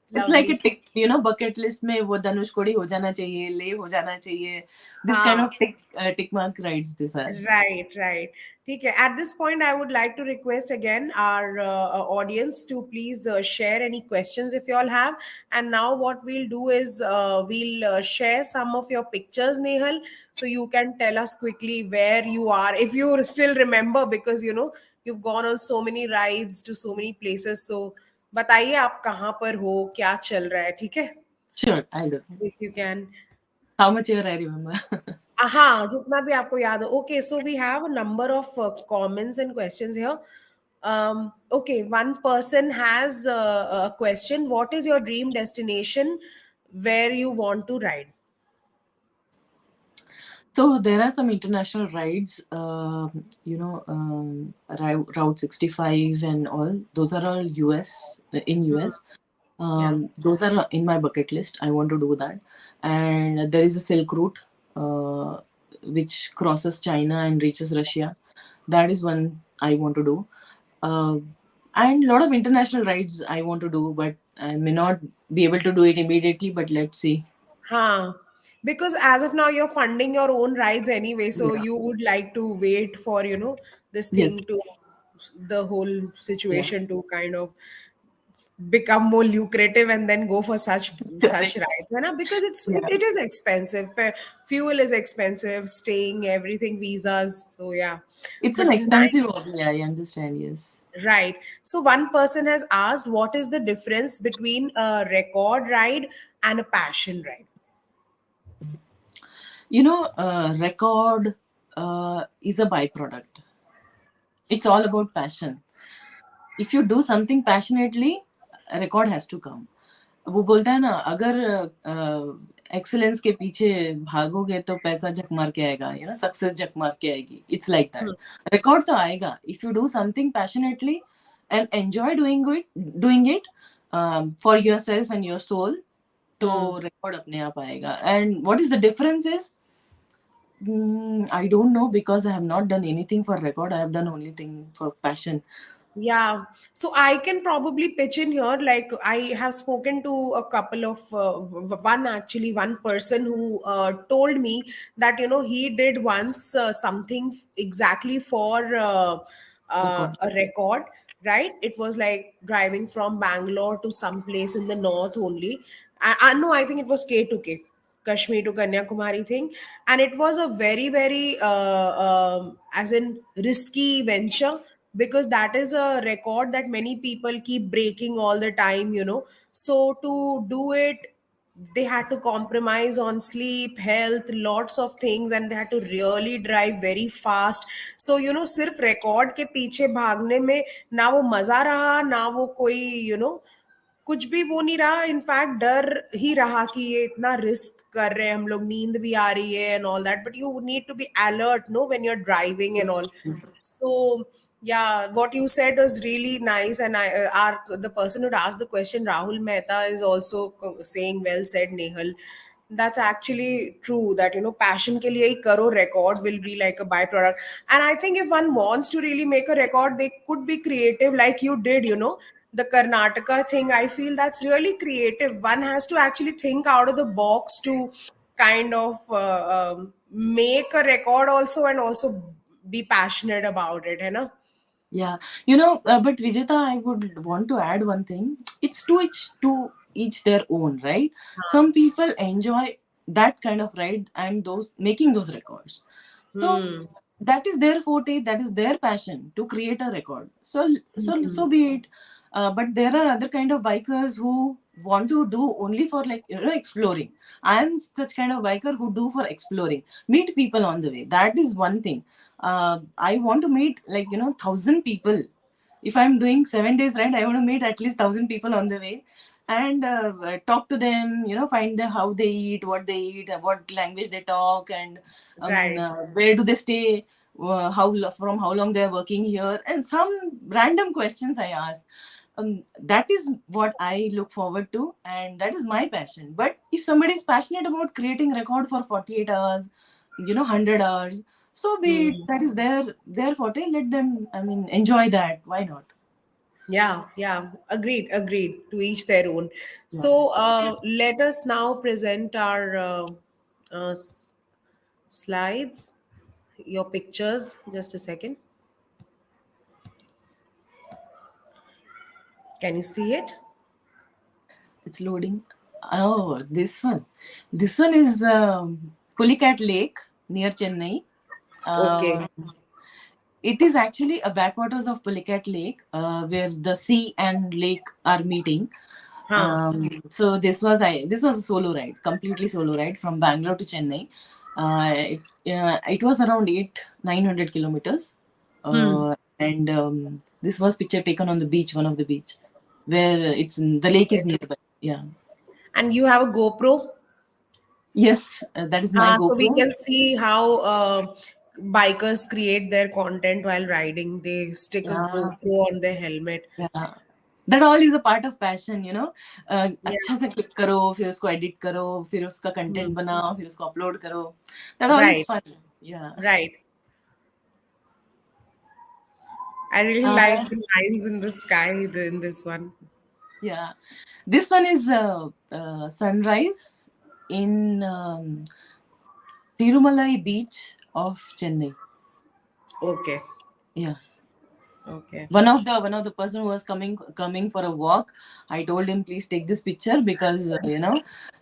It's It's like a lovely. tick, bucket list में वो धनुषकोडी हो जाना चाहिए, ले हो जाना चाहिए. This kind हाँ. of tick mark rides these are. Right, right. Okay. At this point, I would like to request again our audience to please share any questions if you all have. And now, what we'll do is we'll share some of your pictures, Nehal, so you can tell us quickly where you are, if you still remember, because you've gone on so many rides to so many places. So, बताइए आप कहाँ पर हो, क्या चल रहा है, ठीक है? Sure, I'll do that. If you can. How much ever I remember. हाँ जितना भी आपको याद हो okay so we have a number of comments and questions here okay one person has a question what is your dream destination where you want to ride So there are some international rides, Route 65 and all. Those are all US in US. yeah Those are in my bucket list. I want to do that. And there is a Silk Route, which crosses China and reaches Russia. That is one I want to do. Uh, and a lot of international rides I want to do, but I may not be able to do it immediately. But let's see. huh because as of now you're funding your own rides anyway so Yeah. you would like to wait for this Yes. thing to the whole Yeah. situation to kind of become more lucrative and then go for such Correct. rides है ना? Because Yeah. it is expensive fuel is expensive staying everything visas so yeah It's but an nice expensive hobby, I understand, yes. right so one person has asked what is the difference between a record ride and a passion ride Record is a byproduct. It's all about passion. If you do something passionately, a record has to come. वो बोलता है ना अगर excellence के पीछे भागोगे तो पैसा झक मार के आएगा सक्सेस झक मार के आएगी इट्स लाइक दैट रिकॉर्ड तो आएगा if you do something passionately and enjoy doing it for your self and your soul तो Hmm. रिकॉर्ड अपने आप आएगा and what is the difference is I don't know because I have not done anything for record. I have done only thing for passion. Yeah, so I can probably pitch in here. Like, I have spoken to a couple of one person who told me that he did once something exactly for Record. a record. Right? It was like driving from Bangalore to some place in the north only. I no, I think it was K2K. Kashmir to Kanyakumari thing, and it was a very, very, as in, risky venture, because that is a record that many people keep breaking all the time. So to do it, they had to compromise on sleep, health, lots of things, and they had to really drive very fast. So सिर्फ record के पीछे भागने में ना वो मजा रहा, ना वो कोई कुछ भी वो नहीं रहा, इनफैक्ट डर ही रहा कि ये इतना रिस्क कर रहे हैं हम लोग, नींद भी आ रही है and all that, but you need to be alert no when you are driving and Yes, all. yes. So yeah, what you said was really nice, and the person who asked the question, Rahul Mehta, is also saying well said, Nehal. That's actually true, that passion ke liye hi karo, record will be like a byproduct. And I think if one wants to really make a record, they could be creative like you did. The Karnataka thing, I feel that's really creative. One has to actually think out of the box to kind of make a record also, and also be passionate about it, you know. Yeah, but Vijeta, I would want to add one thing. It's to each their own, right? Some people enjoy that kind of ride and those making those records. So Hmm. that is their forte, that is their passion to create a record. So be it. But there are other kind of bikers who want to do only for, like, exploring. I am such kind of biker who do for exploring, meet people on the way. That is one thing. I want to meet, like, 1,000 people. If I'm doing 7 days ride, I want to meet at least 1,000 people on the way, and talk to them. Find the how they eat, what they eat, what language they talk, and Right. where do they stay, from how long they're working here, and some random questions I ask. That is what I look forward to, and that is my passion. But if somebody is passionate about creating record for 48 hours, 100 hours, so be it. Hmm. That is their forte. Let them, I mean, enjoy that. Why not? Yeah, yeah, agreed, agreed. To each their own. Yeah. So let us now present our slides, your pictures. Just a second. Can you see it? It's loading. Oh, this one. This one is Pulicat Lake near Chennai. Okay. Um, it is actually a backwaters of Pulicat Lake, where the sea and lake are meeting. Huh. So this was a solo ride, completely solo ride from Bangalore to Chennai. It was around 900 kilometers, and this was picture taken on the beach, one of the beach, where the lake is Okay. nearby. Yeah. And you have a GoPro? Yes, that is my So we GoPro. can see how bikers create their content while riding. They stick a Yeah, GoPro on their helmet. yeah. That all is a part of passion. Yeah. अच्छा से click करो, फिर उसको edit करो, फिर उसका Hmm. Content बनाओ, फिर उसको अपलोड करो. That all is Right. fun. Yeah. Right. I really Uh, like the lines in the sky in this one. yeah. This one is sunrise in Tirumalai beach of Chennai. Okay. Yeah. Okay. One of the person who was coming for a walk, I told him, please take this picture because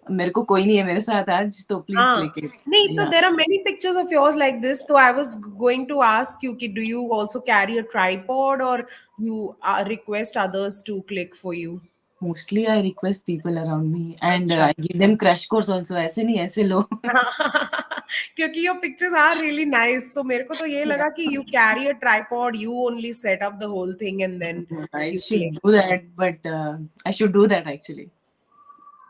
मेरे को कोई नहीं है मेरे साथ आज, तो please Ah, click it. nee, so Yeah. there are many pictures of yours like this. So I was going to ask you, do you also carry a tripod, or you request others to click for you? Mostly I request people around me, and अच्छा. I give them crash course also. ऐसे नहीं, ऐसे लो. क्योंकि your pictures are really nice. So मेरे को तो ये Yeah. लगा कि you carry a tripod, you only set up the whole thing and then I you should click. do that, but I should do that actually.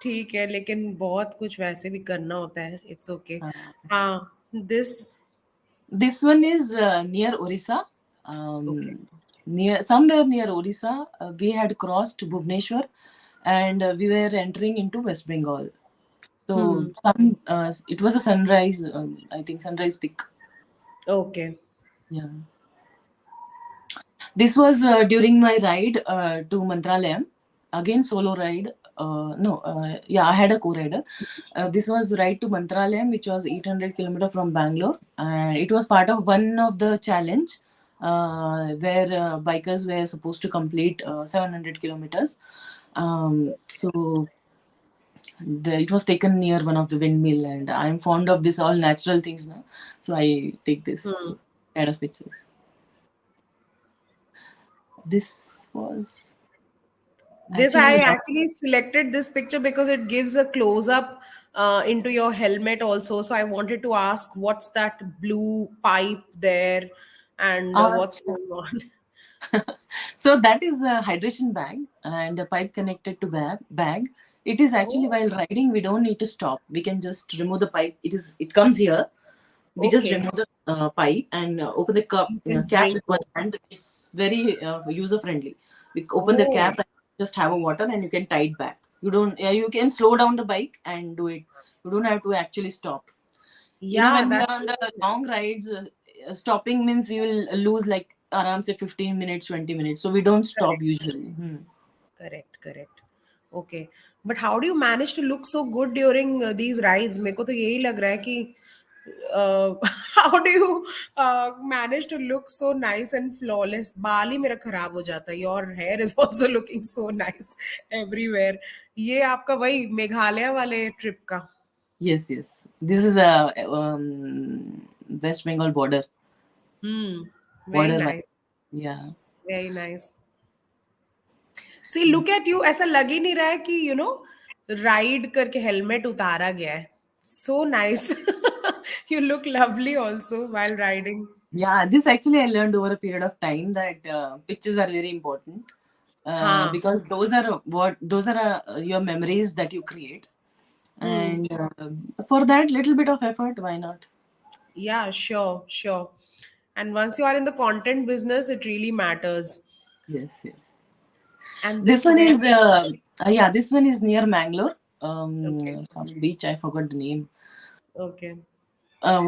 ठीक है, लेकिन बहुत कुछ वैसे भी करना होता है. It's okay. Uh, हाँ, this. this one is near Orissa. Okay. Near somewhere near Orissa, we had crossed Bhubaneswar, and we were entering into West Bengal. So Hmm. it was a sunrise. I think sunrise peak. Okay. Yeah. This was during my ride to Mantralayam. Again, solo ride. No, yeah, I had a co-rider. This was ride to Mantralayam, which was 800 kilometer from Bangalore, and it was part of one of the challenge where bikers were supposed to complete 700 kilometers. So it was taken near one of the windmill, and I'm fond of this all natural things now, so I take this Hmm. kind of pictures. This was This I actually actually selected this picture because it gives a close up into your helmet also. So I wanted to ask, what's that blue pipe there, and uh, what's going on? so that is a hydration bag and a pipe connected to bag. It is actually Oh, while riding we don't need to stop. We can just remove the pipe. It comes here. We just okay. remove the pipe and open the You can cap drink with one water. hand. It's very user friendly. We open the Oh, cap and just have a water and you can tie it back. You don't. Yeah, you can slow down the bike and do it. You don't have to actually stop. yeah, When we are that's on the really long rides, stopping means you will lose like around say 15 minutes, 20 minutes. So we don't stop correct. usually. Correct, correct. Okay. But how do you manage to look so good during these rides? मेरे को तो यही लग रहा है कि how do you manage to look so nice and flawless? बाल ही मेरा खराब हो जाता है. Your hair is also looking so nice everywhere. ये आपका वही मेघालय वाले ट्रिप का. Yes, yes. This is a West Bengal Hmm. Very border line. nice. Yeah. Very nice. See look at you ऐसा लग ही नहीं रहा है कि राइड करके हेलमेट उतारा गया है so nice you look lovely also while riding Yeah, this actually I learned over a period of time that pictures are very important हाँ because those are your memories that you create, hmm and for that little bit of effort, why not? Yeah sure sure and once you are in the content business it really matters Yes, yes. And This this one where is yeah, this one is near Mangalore. Okay Some beach I forgot the name. Okay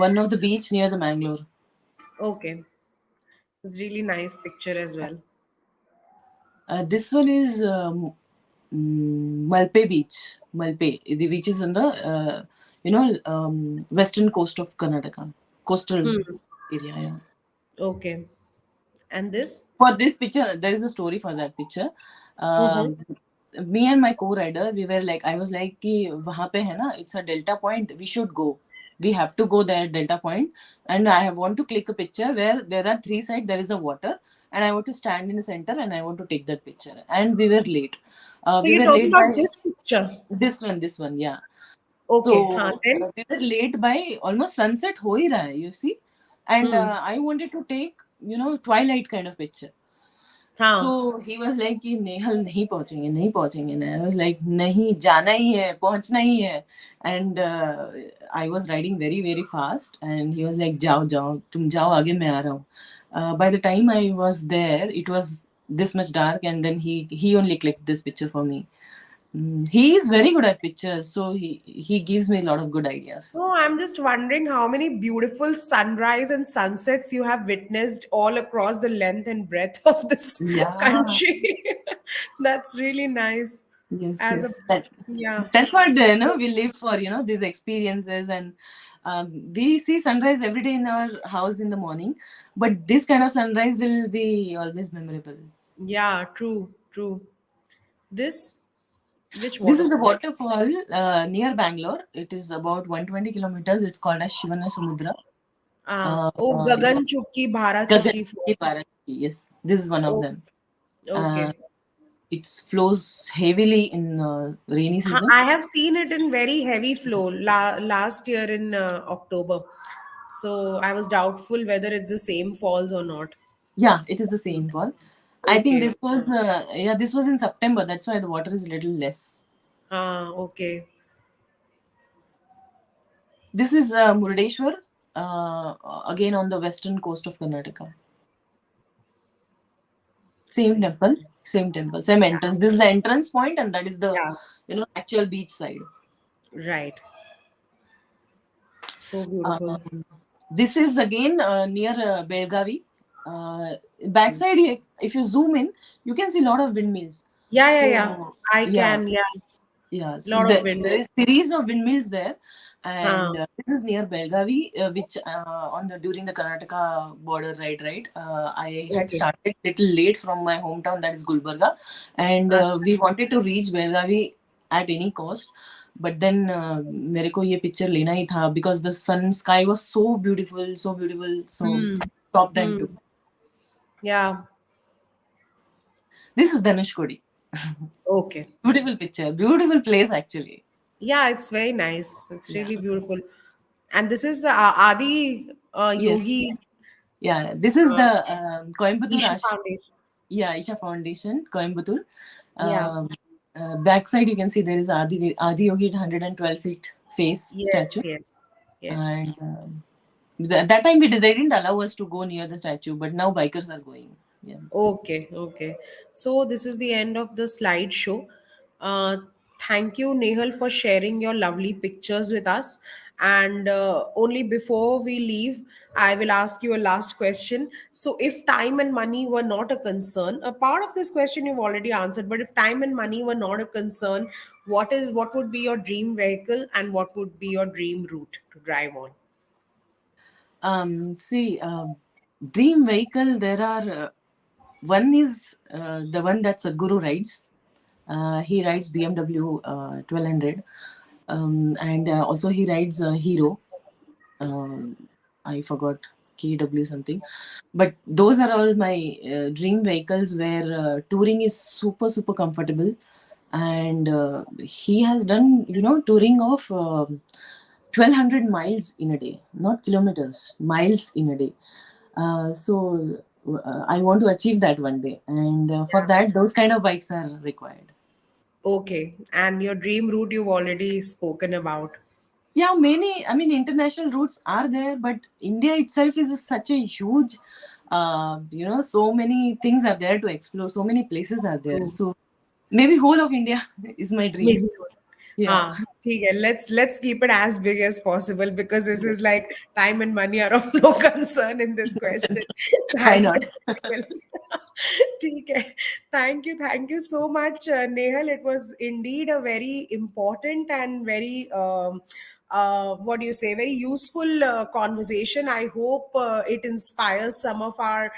One of the beach near the Mangalore. Okay it's really nice picture as well This one is Malpe Beach. Malpe, the beach is on the western coast of Karnataka, coastal hmm area. Yeah. Okay and this For this picture, there is a story for that picture. Hmm Um, Me and my co-rider, we were like, I was like, कि वहाँ पे है ना, it's a delta point. We should go. We have to go there, delta point. And I want to click a picture where there are three sides. There is a water, and I want to stand in the center, and I want to take that picture. And we were late. So We you were talking late by about this picture this one, yeah. Okay हाँ So then we were late by almost sunset हो ही रहा है, you see. And hmm I wanted to take, twilight kind of picture. हाँ So he was like कि नेहल नहीं पहुंचेंगे नहीं पहुंचेंगे ना. I was like नहीं जाना ही है पहुंचना ही है. And I was riding very very fast and he was like जाओ जाओ तुम जाओ आगे मैं आ रहा हूँ. By the time I was there it was this much dark and then he only clicked this picture for me. He is very good at pictures, so he gives me a lot of good ideas for No, pictures. I'm just wondering how many beautiful sunrise and sunsets you have witnessed all across the length and breadth of this Yeah. country. That's really nice. Yes, As a yes. yeah. That's what we live for. These experiences, and we see sunrise every day in our house in the morning. But this kind of sunrise will be always memorable. Yeah, true, true. This which This is the waterfall? waterfall near Bangalore. It is about 120 kilometers. It's called as Shivana Samudra. Oh, Yeah. Gagan Chukki, Bhara Chukki Gagan Fall. Paraki. Yes, this is one of Oh, them. Uh, okay. it flows heavily in rainy season. I have seen it in very heavy flow last year in October. So I was doubtful whether it's the same falls or not. Yeah, it is the same one. I think Okay. this was in September. That's why the water is a little less. Okay. This is Murdeshwar, again on the western coast of Karnataka. Same See. temple, same temple, same entrance. This is the entrance point, and that is the Yeah. actual beach side. Right. So beautiful. Um, this is again near Belgavi. uh, backside, if you zoom in, you can see a lot of windmills. Yeah, yeah, yeah. So I yeah, can. Yeah, yeah. So lot of wind. there is series of windmills there, Huh. and this is near Belgavi, which on the during the Karnataka border, right. I had Okay. started little late from my hometown, that is Gulbarga, and Acha. we wanted to reach Belgavi at any cost. But then मेरे को ये picture लेना ही था because the sun sky was so beautiful. So Hmm. stopped and Hmm. took. Yeah. This is Dhanushkodi. Okay. Beautiful picture, beautiful place actually. Yeah, it's very nice. It's Yeah. really beautiful. And this is Adi Yes. Yogi Yeah. This is uh, the Coimbatore Isha Ash. Foundation. Yeah, Isha Foundation, Coimbatore. Yeah. Um, Backside, you can see there is Adi Yogi 112 feet face statue. Yes, yes, yes. And that time they didn't allow us to go near the statue, but now bikers are going. Yeah. Okay, okay. So this is the end of the slideshow. Uh, Thank you, Nehal, for sharing your lovely pictures with us. And only before we leave, I will ask you a last question. So, if time and money were not a concern, a part of this question you've already answered, but if time and money were not a concern, what would be your dream vehicle and what would be your dream route to drive on? See, dream vehicle, there are one is the one that Sadhguru rides. He rides BMW 1200, and also he rides Hero. Um, I forgot KW something, but those are all my dream vehicles where touring is super comfortable, and he has done touring of 1200 miles in a day, not kilometers, miles in a day. I want to achieve that one day, and for that, those kind of bikes are required. Okay, and your dream route you've already spoken about. Yeah, many, I mean, international routes are there, but India itself is such a huge, so many things are there to explore, so many places are there. True. So maybe whole of India is my dream. Maybe. Yeah. हाँ ठीक है let's keep it as big as possible because this Yes. is like time and money are of no concern in this question. So Why not? hypothetical. ठीक है. Thank you so much, Nehal. It was indeed a very important and very what do you say, very useful conversation. I hope it inspires some of our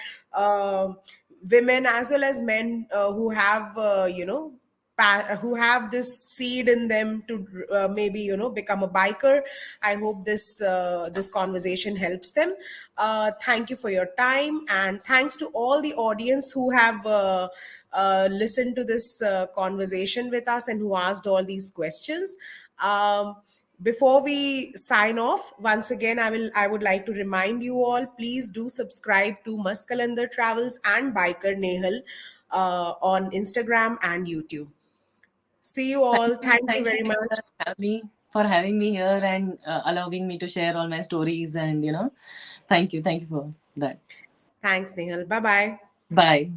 women as well as men who have who have this seed in them to maybe become a biker. I hope this conversation helps them. Thank you for your time, and thanks to all the audience who have listened to this conversation with us and who asked all these questions. Before we sign off, once again, I would like to remind you all, please do subscribe to Mast Qalandar Travels and Biker Nehal on Instagram and YouTube. See you all. Thank you Thank you, very Neha, much. for having me here and allowing me to share all my stories. And thank you for that. Thanks, Nehal. Bye bye. Bye.